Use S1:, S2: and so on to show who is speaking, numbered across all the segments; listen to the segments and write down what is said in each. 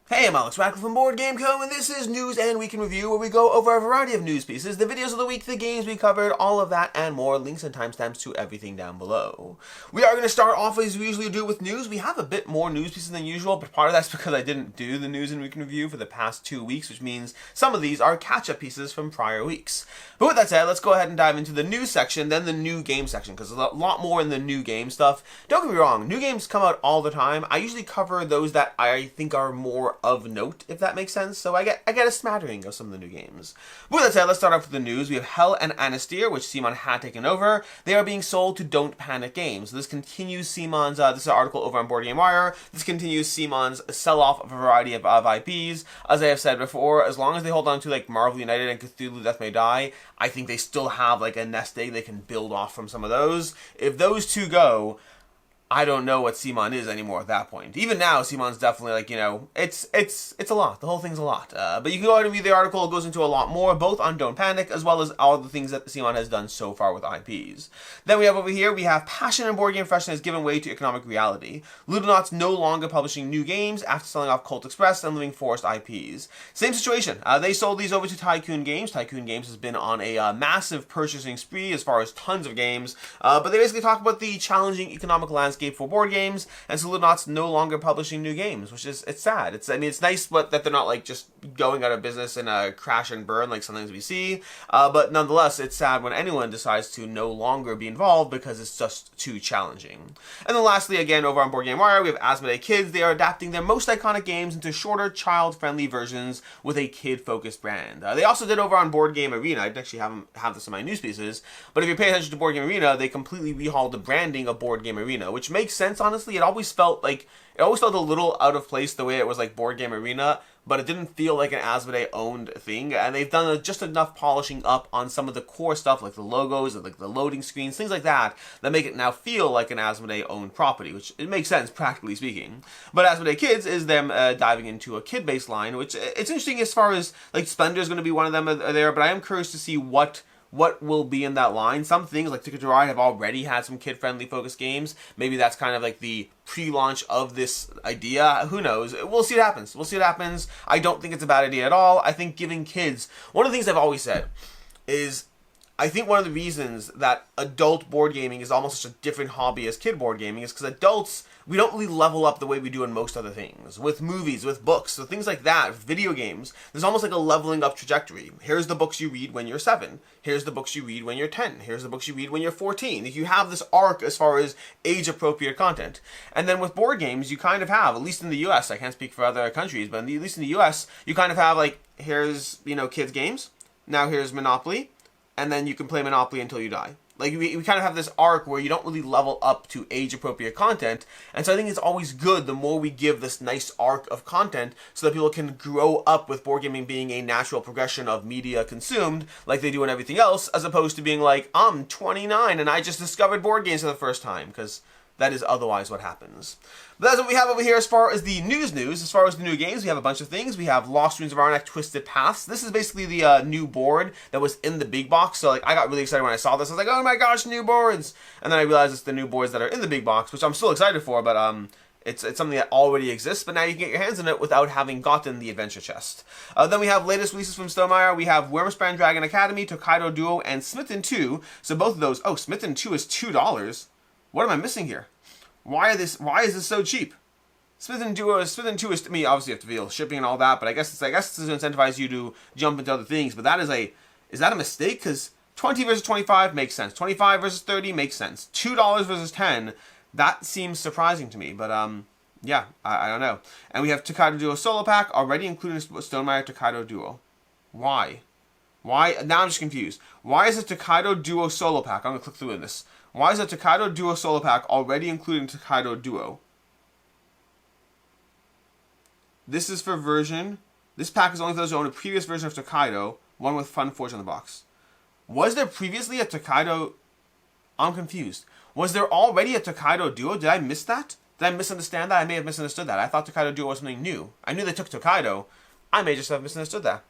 S1: Hey, I'm Alex Radcliffe from Board Game Co, and this is News and Week in Review, where we go over a variety of news pieces, the videos of the week, the games we covered, all of that and more. Links and timestamps to everything down below. We are going to start off as we usually do with news. We have a bit more news pieces than usual, but part of that's because I didn't do the News and Week in Review for the past 2 weeks, which means some of these are catch-up pieces from prior weeks. But with that said, let's go ahead and dive into the news section, then the new game section, because there's a lot more in the new game stuff. Don't get me wrong, new games come out all the time. I usually cover those that I think are more of note, if that makes sense. So I get a smattering of some of the new games. But with that said, let's start off with the news. We have Hel Anastyr, which CMON had taken over. They are being sold to Don't Panic Games. So this continues CMON's, this is an article over on Board Game Wire. This continues CMON's sell-off of a variety of IPs. As I have said before, as long as they hold on to like Marvel United and Cthulhu Death May Die, I think they still have like a nest egg they can build off from some of those. If those two go, I don't know what CMON is anymore at that point. Even now, CMON's definitely like, you know, it's a lot. The whole thing's a lot. But you can go ahead and read the article. It goes into a lot more, both on Don't Panic, as well as all the things that CMON has done so far with IPs. Then we have over here, we have passion and board game profession has given way to economic reality. Ludonaute's no longer publishing new games after selling off Colt Express and Living Forest IPs. Same situation. They sold these over to Tycoon Games. Tycoon Games has been on a massive purchasing spree as far as tons of games. But they basically talk about the challenging economic landscape for board games, and so Ludonaute's no longer publishing new games, which is, it's sad. It's nice, but that they're not like just going out of business and crash and burn like sometimes we see. But nonetheless, it's sad when anyone decides to no longer be involved because it's just too challenging. And then lastly, again over on Board Game Wire, we have Asmodee Kids. They are adapting their most iconic games into shorter, child-friendly versions with a kid-focused brand. They also did over on Board Game Arena. I actually have this in my news pieces, but if you pay attention to Board Game Arena, they completely rehauled the branding of Board Game Arena, which makes sense, honestly. It always felt a little out of place the way it was like Board Game Arena, but it didn't feel like an Asmodee owned thing, and they've done just enough polishing up on some of the core stuff like the logos and like the loading screens, things like that make it now feel like an Asmodee owned property, which it makes sense practically speaking. But Asmodee Kids is them diving into a kid-based line, which it's interesting as far as like Splendor is going to be one of them there, but I am curious to see what will be in that line. Some things like Ticket to Ride have already had some kid-friendly focused games. Maybe that's kind of like the pre-launch of this idea. Who knows? We'll see what happens. I don't think it's a bad idea at all. I think giving kids, one of the things I've always said is, I think one of the reasons that adult board gaming is almost such a different hobby as kid board gaming is because adults, we don't really level up the way we do in most other things. With movies, with books, so things like that, video games, there's almost like a leveling up trajectory. Here's the books you read when you're 7. Here's the books you read when you're 10. Here's the books you read when you're 14. You have this arc as far as age-appropriate content. And then with board games, you kind of have, at least in the US, I can't speak for other countries, but at least in the US, you kind of have like, here's, kids games, now here's Monopoly, and then you can play Monopoly until you die. Like, we kind of have this arc where you don't really level up to age-appropriate content, and so I think it's always good the more we give this nice arc of content so that people can grow up with board gaming being a natural progression of media consumed, like they do in everything else, as opposed to being like, I'm 29 and I just discovered board games for the first time, because that is otherwise what happens. But that's what we have over here as far as the news. As far as the new games, we have a bunch of things. We have Lost Ruins of Arnak Twisted Paths. This is basically the new board that was in the big box. So like, I got really excited when I saw this. I was like, oh my gosh, new boards! And then I realized it's the new boards that are in the big box, which I'm still excited for, but it's something that already exists, but now you can get your hands on it without having gotten the adventure chest. Then we have latest releases from Stonemaier. We have Wyrmsbrand Dragon Academy, Tokaido Duo, and Smitten 2. So both of those, Smitten 2 is $2. What am I missing here? Why is this so cheap? Smitten 2 is, to me, obviously you have to feel shipping and all that, but I guess it's to incentivize you to jump into other things, but is that a mistake? Because 20 versus 25 makes sense. 25 versus 30 makes sense. $2 versus 10, that seems surprising to me, but yeah, I don't know. And we have Tokaido Duo Solo Pack, already including Stonemaier Tokaido Duo. Why? Now I'm just confused. Why is it Tokaido Duo Solo Pack? I'm going to click through in this. Why is a Tokaido Duo Solo Pack already including Tokaido Duo? This is for version. This pack is only for those who own a previous version of Tokaido, one with Fun Forge on the box. Was there previously a Tokaido? I'm confused. Was there already a Tokaido Duo? Did I miss that? Did I misunderstand that? I may have misunderstood that. I thought Tokaido Duo was something new. I knew they took Tokaido. I may just have misunderstood that.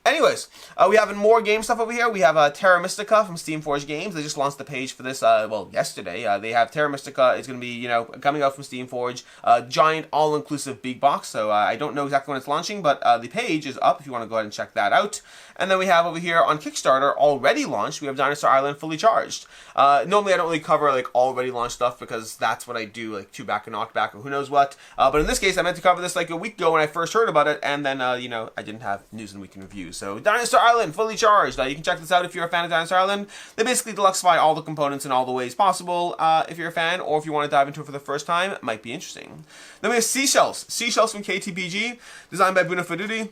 S1: Anyways, we have more game stuff over here. We have Terra Mystica from Steamforged Games. They just launched the page for this, well, yesterday. They have Terra Mystica. It's going to be, you know, coming out from Steamforged. Giant, all-inclusive big box. So I don't know exactly when it's launching, but the page is up if you want to go ahead and check that out. And then we have over here on Kickstarter, already launched, we have Dinosaur Island fully charged. Normally I don't really cover like already launched stuff because that's what I do, like 2-back and knockback or who knows what. But in this case, I meant to cover this like a week ago when I first heard about it, and then, you know, I didn't have news and week in review. So Dinosaur Island fully charged. You can check this out if you're a fan of Dinosaur Island. They basically deluxify all the components in all the ways possible. If you're a fan, or if you want to dive into it for the first time, it might be interesting. Then we have Seashells. Seashells from KTPG, designed by Bruno Fedudi.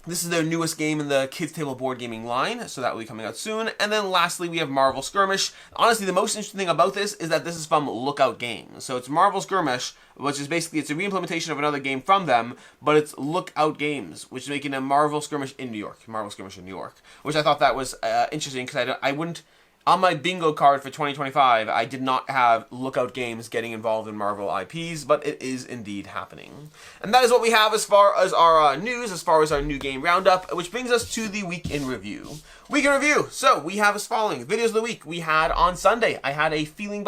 S1: This is their newest game in the Kids Table board gaming line, so that will be coming out soon. And then lastly, we have Marvel Skirmish. Honestly, the most interesting thing about this is that this is from Lookout Games. So it's Marvel Skirmish, which is basically, it's a re-implementation of another game from them, but it's Lookout Games, which is making a Marvel Skirmish in New York. Marvel Skirmish in New York, which I thought that was interesting, because I wouldn't, on my bingo card for 2025, I did not have Lookout Games getting involved in Marvel IPs, but it is indeed happening. And that is what we have as far as our news, as far as our new game roundup, which brings us to the Week in Review. Week in Review! So, we have as following. Videos of the week. We had on Sunday, I had a falling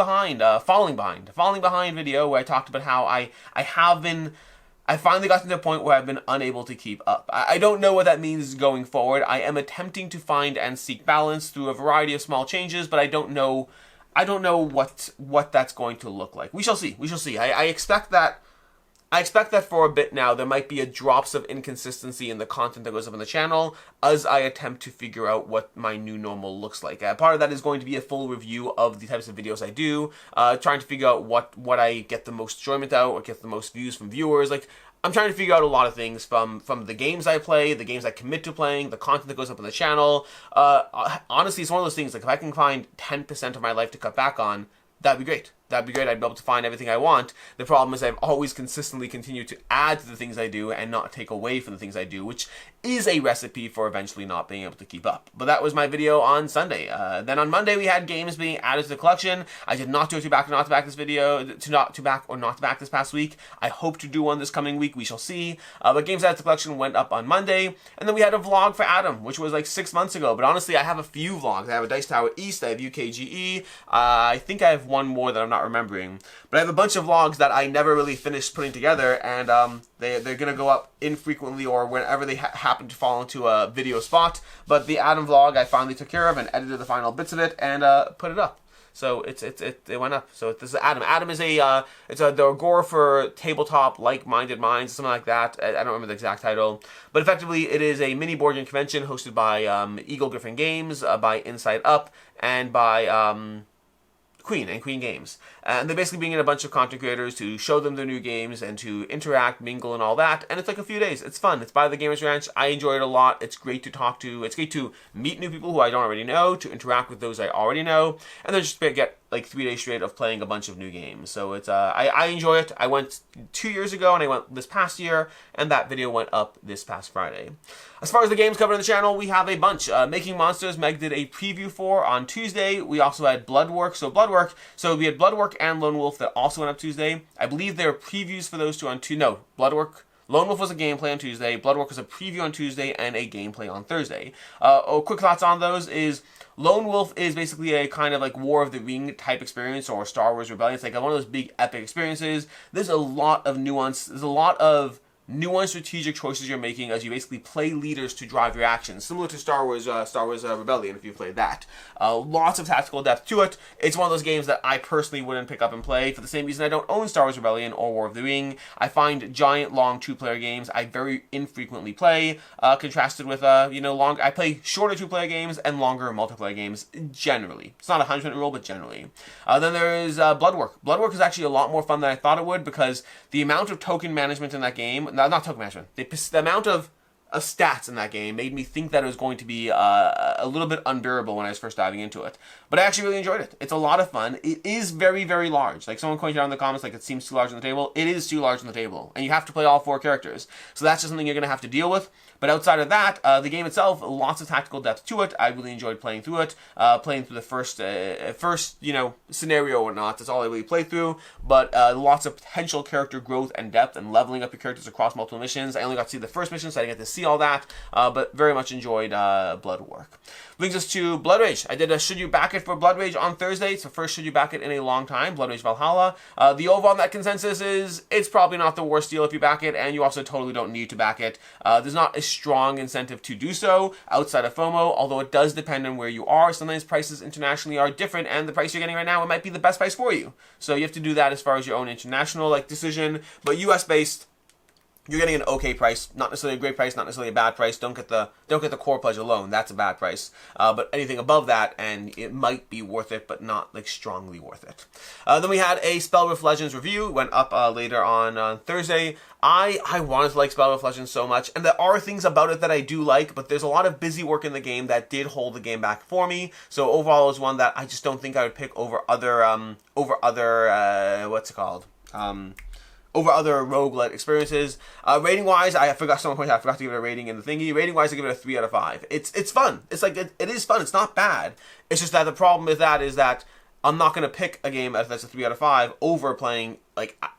S1: behind video where I talked about how I finally got to a point where I've been unable to keep up. I don't know what that means going forward. I am attempting to find and seek balance through a variety of small changes, but I don't know what that's going to look like. We shall see. We shall see. I expect that for a bit now there might be a drops of inconsistency in the content that goes up on the channel as I attempt to figure out what my new normal looks like. Part of that is going to be a full review of the types of videos I do, trying to figure out what I get the most enjoyment out, or get the most views from viewers. Like, I'm trying to figure out a lot of things from the games I play, the games I commit to playing, the content that goes up on the channel. Honestly, it's one of those things, like if I can find 10% of my life to cut back on, that'd be great. That'd be great. I'd be able to find everything I want. The problem is I've always consistently continued to add to the things I do and not take away from the things I do, which is a recipe for eventually not being able to keep up. But that was my video on Sunday. Then on Monday we had games being added to the collection. I did not do a to-back or not to-back this video, to-back or not to-back this past week. I hope to do one this coming week. We shall see. But games added to the collection went up on Monday. And then we had a vlog for Adam, which was like 6 months ago. But honestly, I have a few vlogs. I have a Dice Tower East. I have UKGE. I think I have one more that I'm not remembering. But I have a bunch of vlogs that I never really finished putting together, and they're going to go up infrequently or whenever they happen to fall into a video spot. But the Adam vlog I finally took care of and edited the final bits of it and put it up. So it went up. So this is Adam. Adam is the Agora for tabletop like-minded minds, something like that. I don't remember the exact title, but effectively it is a mini board game convention hosted by Eagle Griffin Games, by Inside Up, and by Queen Games. And they're basically bringing in a bunch of content creators to show them their new games and to interact, mingle, and all that. And it's like a few days. It's fun. It's by the Gamers Ranch. I enjoy it a lot. It's great to talk to. It's great to meet new people who I don't already know, to interact with those I already know, and then just get like 3 days straight of playing a bunch of new games. So it's I enjoy it. I went 2 years ago and I went this past year, and that video went up this past Friday. As far as the games covered on the channel, we have a bunch. Making Monsters, Meg did a preview for on Tuesday. We also had Bloodwork. So we had Bloodwork and Lone Wolf that also went up Tuesday. I believe there are previews for those two on Tuesday. No, Bloodwork. Lone Wolf was a gameplay on Tuesday. Bloodwork was a preview on Tuesday and a gameplay on Thursday. Quick thoughts on those is Lone Wolf is basically a kind of like War of the Ring type experience, or Star Wars Rebellion. It's like one of those big epic experiences. There's a lot of nuance. There's a lot of nuanced strategic choices you're making as you basically play leaders to drive your actions, similar to Star Wars Rebellion, if you've played that. Lots of tactical depth to it. It's one of those games that I personally wouldn't pick up and play for the same reason I don't own Star Wars Rebellion or War of the Ring. I find giant, long two-player games I very infrequently play, contrasted with, I play shorter two-player games and longer multiplayer games, generally. It's not a 100% rule, but generally. Then there is Bloodwork. Bloodwork is actually a lot more fun than I thought it would, because the amount of token management in that game, not token management, the amount of stats in that game made me think that it was going to be a little bit unbearable when I was first diving into it. But I actually really enjoyed it. It's a lot of fun. It is very, very large. Like someone pointed out in the comments, like it seems too large on the table. It is too large on the table. And you have to play all 4 characters. So that's just something you're going to have to deal with. But outside of that, the game itself, lots of tactical depth to it. I really enjoyed playing through it. Playing through the first scenario or not. That's all I really played through. But lots of potential character growth and depth and leveling up your characters across multiple missions. I only got to see the first mission, so I didn't get to see all that, but very much enjoyed Bloodwork. Brings us to Blood Rage. I did a Should You Back It for Blood Rage on Thursday. It's the first Should You Back It in a long time, Blood Rage Valhalla. The overall net consensus is it's probably not the worst deal if you back it, and you also totally don't need to back it. There's not a strong incentive to do so outside of FOMO, although it does depend on where you are. Sometimes prices internationally are different, and the price you're getting right now, it might be the best price for you. So you have to do that as far as your own international decision, but US-based, you're getting an okay price, not necessarily a great price, not necessarily a bad price. Don't get the core pledge alone. That's a bad price. But anything above that, and it might be worth it, but not strongly worth it. Then we had a Spellrift Legends review. Went up later on Thursday. I wanted to like Spellrift Legends so much, and there are things about it that I do like, but there's a lot of busy work in the game that did hold the game back for me. So overall, it was one that I just don't think I would pick over other what's it called? Over other roguelite experiences. Rating-wise, I forgot to give it a rating in the thingy. Rating-wise, I give it a 3 out of 5. It's fun. It's it is fun. It's not bad. It's just that the problem with that is that I'm not going to pick a game that's a 3 out of 5 over playing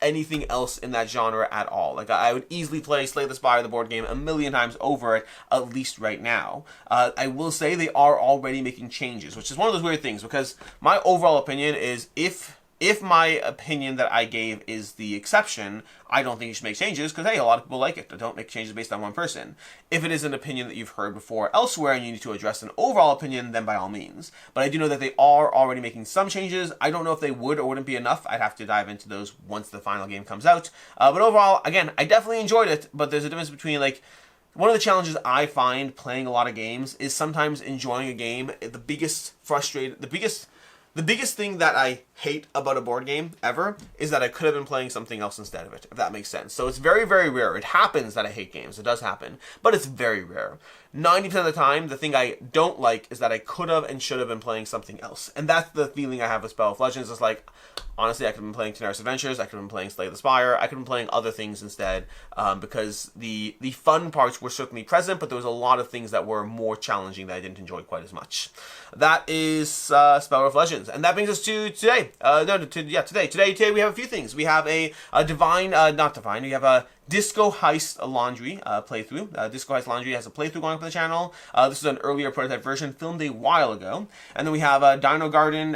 S1: anything else in that genre at all. I would easily play Slay the Spire, the board game, a million times over it, at least right now. I will say they are already making changes, which is one of those weird things, because my overall opinion is if my opinion that I gave is the exception, I don't think you should make changes, because, hey, a lot of people like it. Don't make changes based on one person. If it is an opinion that you've heard before elsewhere and you need to address an overall opinion, then by all means. But I do know that they are already making some changes. I don't know if they would or wouldn't be enough. I'd have to dive into those once the final game comes out. But overall, again, I definitely enjoyed it, but there's a difference between, one of the challenges I find playing a lot of games is sometimes enjoying a game. The biggest thing that I hate about a board game ever is that I could have been playing something else instead of it, if that makes sense. So it's very, very rare. It happens that I hate games. It does happen, but it's very rare. 90% of the time, the thing I don't like is that I could have and should have been playing something else. And that's the feeling I have with Spellrift Legends. It's honestly, I could have been playing Terra's Adventures, I could have been playing Slay the Spire, I could have been playing other things instead, because the fun parts were certainly present, but there was a lot of things that were more challenging that I didn't enjoy quite as much. That is Spellrift Legends. And that brings us to today. Today we have a few things. We have we have a Disco Heist Laundry playthrough. Disco Heist Laundry has a playthrough going up on the channel. This is an earlier prototype version filmed a while ago. And then we have a Dino Garden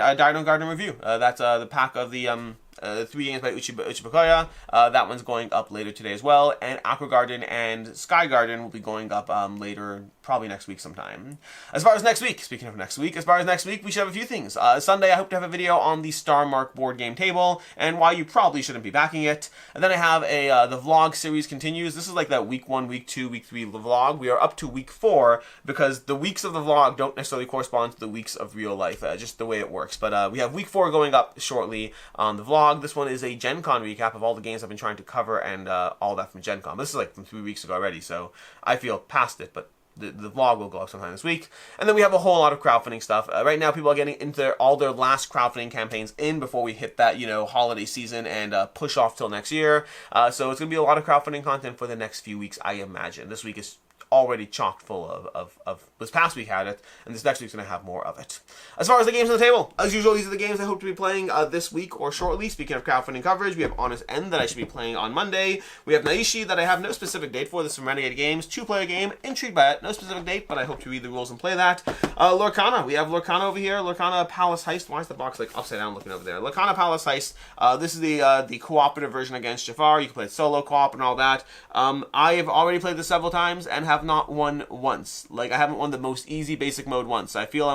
S1: review. That's the pack of the 3 games by Uchibakoya. That one's going up later today as well. And Aqua Garden and Sky Garden will be going up later, probably next week sometime. As far as next week, we should have a few things. Sunday, I hope to have a video on the Star Mark board game table and why you probably shouldn't be backing it. And then I have the vlog series continues. This is that week 1, week 2, week 3 vlog. We are up to week 4 because the weeks of the vlog don't necessarily correspond to the weeks of real life, just the way it works. But we have week 4 going up shortly on the vlog. This one is a Gen Con recap of all the games I've been trying to cover and all that from Gen Con. This is from 3 weeks ago already, so I feel past it, but the vlog will go up sometime this week. And then we have a whole lot of crowdfunding stuff. Right now, people are getting into all their last crowdfunding campaigns in before we hit that, holiday season and push off till next year. So it's going to be a lot of crowdfunding content for the next few weeks, I imagine. This week is already chock full of this past week had it, and this next week's going to have more of it. As far as the games on the table, as usual, these are the games I hope to be playing this week or shortly. Speaking of crowdfunding coverage, we have Honest End that I should be playing on Monday. We have Naishi that I have no specific date for. This is from Renegade Games, 2-player game. Intrigued by it, no specific date, but I hope to read the rules and play that. Lorcana, we have Lorcana over here. Lorcana Palace Heist. Why is the box upside down looking over there? Lorcana Palace Heist. This is the cooperative version against Jafar. You can play it solo co-op and all that. I have already played this several times and have not won once. I haven't won the most easy basic mode once. I feel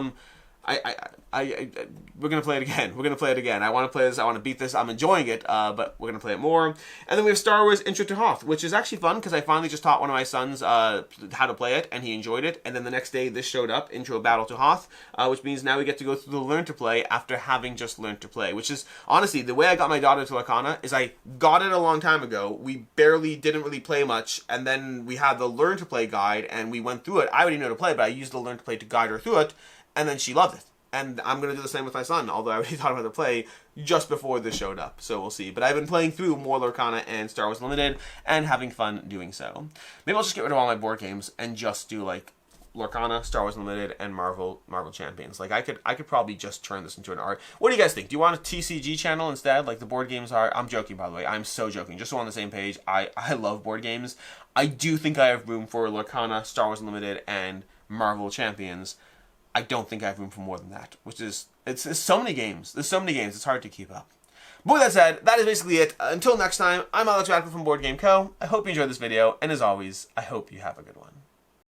S1: we're going to play it again. We're going to play it again. I want to play this. I want to beat this. I'm enjoying it, but we're going to play it more. And then we have Star Wars Intro to Hoth, which is actually fun because I finally just taught one of my sons how to play it, and he enjoyed it. And then the next day, this showed up, Intro Battle to Hoth, which means now we get to go through the Learn to Play after having just learned to play, which is, honestly, the way I got my daughter to Lorcana is I got it a long time ago. We didn't really play much, and then we had the Learn to Play guide, and we went through it. I already know to play, but I used the Learn to Play to guide her through it, and then she loved it. And I'm going to do the same with my son, although I already taught him how to play just before this showed up, so we'll see. But I've been playing through more Lorcana and Star Wars Limited and having fun doing so. Maybe I'll just get rid of all my board games and just do, Lorcana, Star Wars Unlimited, and Marvel Champions. Like I could probably just turn this into an art. What do you guys think? Do you want a TCG channel instead, like the board games are? I'm joking, by the way. I'm so joking. Just so we're on the same page. I love board games. I do think I have room for Lorcana, Star Wars Unlimited, and Marvel Champions. I don't think I have room for more than that, which is it's so many games. There's so many games. It's hard to keep up. But with that said, that is basically it. Until next time, I'm Alex Radcliffe from Board Game Co. I hope you enjoyed this video, and as always, I hope you have a good one.